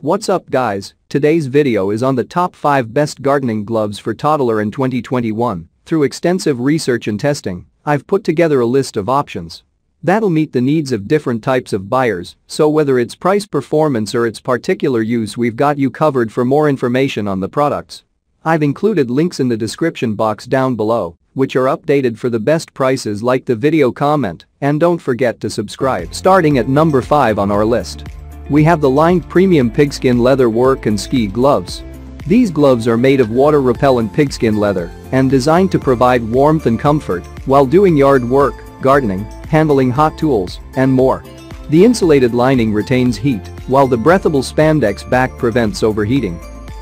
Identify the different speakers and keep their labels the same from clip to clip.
Speaker 1: What's up guys, today's video is on the top 5 best gardening gloves for toddler in 2021. Through extensive research and testing, I've put together a list of options that'll meet the needs of different types of buyers, so whether it's price performance or its particular use, we've got you covered. For more information on the products, I've included links in the description box down below, which are updated for the best prices. Like the video, comment, and don't forget to subscribe. Starting at number 5 on our list, we have the lined premium pigskin leather work and ski gloves. These gloves are made of water-repellent pigskin leather and designed to provide warmth and comfort while doing yard work, gardening, handling hot tools, and more. The insulated lining retains heat, while the breathable spandex back prevents overheating.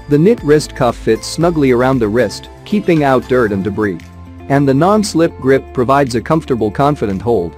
Speaker 1: The knit wrist cuff fits snugly around the wrist, keeping out dirt and debris. And the non-slip grip provides a comfortable, confident hold.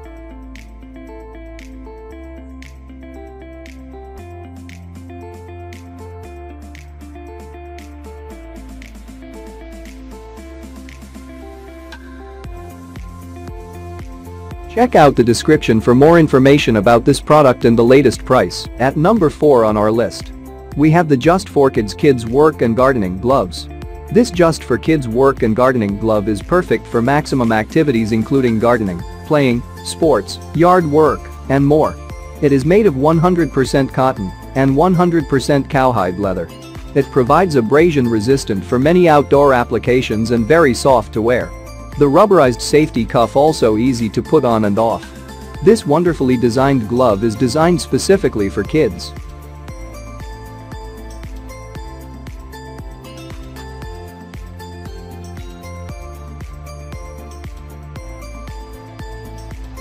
Speaker 1: Check out the description for more information about this product and the latest price. At number 4 on our list, we have the Just for Kids work and gardening gloves. This Just for Kids work and gardening glove is perfect for maximum activities including gardening, playing, sports, yard work, and more. It is made of 100% cotton and 100% cowhide leather. It provides abrasion resistant for many outdoor applications and very soft to wear. The rubberized safety cuff also easy to put on and off. This wonderfully designed glove is designed specifically for kids.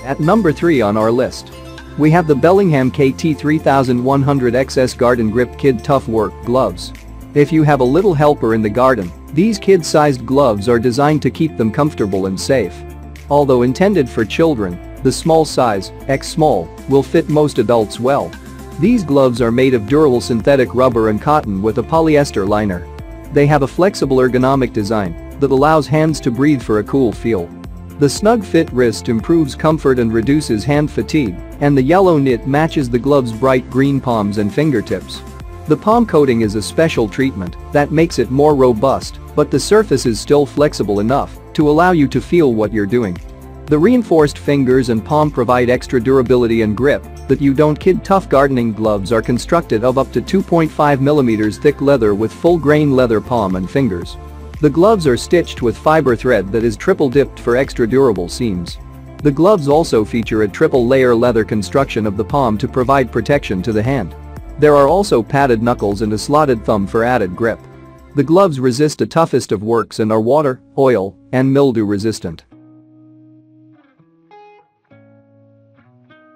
Speaker 1: At number 3 on our list, we have the Bellingham KT 3100 XS Garden Grip Kid Tough Work Gloves. If you have a little helper in the garden, these kid-sized gloves are designed to keep them comfortable and safe. Although intended for children, the small size, X small, will fit most adults well. These gloves are made of durable synthetic rubber and cotton with a polyester liner. They have a flexible ergonomic design that allows hands to breathe for a cool feel. The snug fit wrist improves comfort and reduces hand fatigue, and the yellow knit matches the glove's bright green palms and fingertips. The palm coating is a special treatment that makes it more robust, but the surface is still flexible enough to allow you to feel what you're doing. The reinforced fingers and palm provide extra durability and grip that you don't kid. Tough gardening gloves are constructed of up to 2.5 mm thick leather with full-grain leather palm and fingers. The gloves are stitched with fiber thread that is triple-dipped for extra durable seams. The gloves also feature a triple-layer leather construction of the palm to provide protection to the hand. There are also padded knuckles and a slotted thumb for added grip. The gloves resist the toughest of works and are water, oil, and mildew resistant.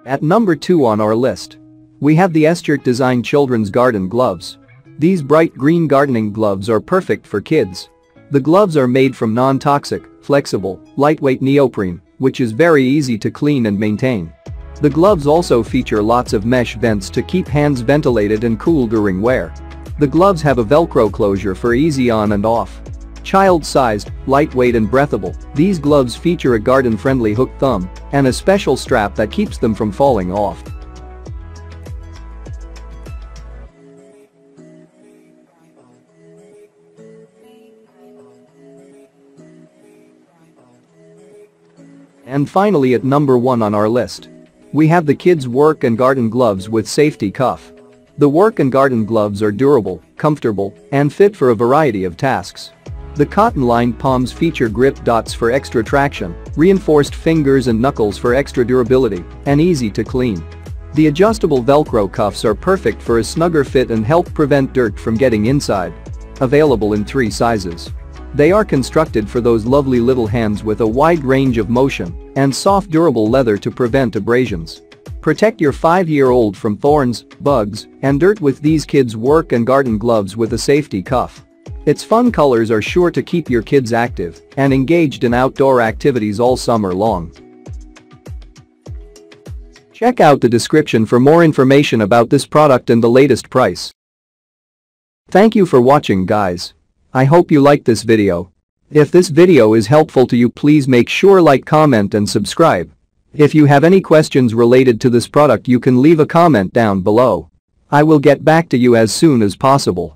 Speaker 1: At number 2 on our list, we have the Estrich Design Children's Garden Gloves. These bright green gardening gloves are perfect for kids. The gloves are made from non-toxic, flexible, lightweight neoprene, which is very easy to clean and maintain. The gloves also feature lots of mesh vents to keep hands ventilated and cool during wear. The gloves have a Velcro closure for easy on and off. Child-sized, lightweight and breathable, these gloves feature a garden-friendly hook thumb and a special strap that keeps them from falling off. And finally, at number 1 on our list, we have the kids' work and garden gloves with safety cuff. The work and garden gloves are durable, comfortable, and fit for a variety of tasks. The cotton-lined palms feature grip dots for extra traction, reinforced fingers and knuckles for extra durability, and easy to clean. The adjustable Velcro cuffs are perfect for a snugger fit and help prevent dirt from getting inside. Available in 3 sizes. They are constructed for those lovely little hands with a wide range of motion and soft durable leather to prevent abrasions. Protect your 5-year-old from thorns, bugs, and dirt with these kids' work and garden gloves with a safety cuff. Its fun colors are sure to keep your kids active and engaged in outdoor activities all summer long. Check out the description for more information about this product and the latest price. Thank you for watching, guys. I hope you liked this video. If this video is helpful to you, please make sure like, comment and subscribe. If you have any questions related to this product, you can leave a comment down below. I will get back to you as soon as possible.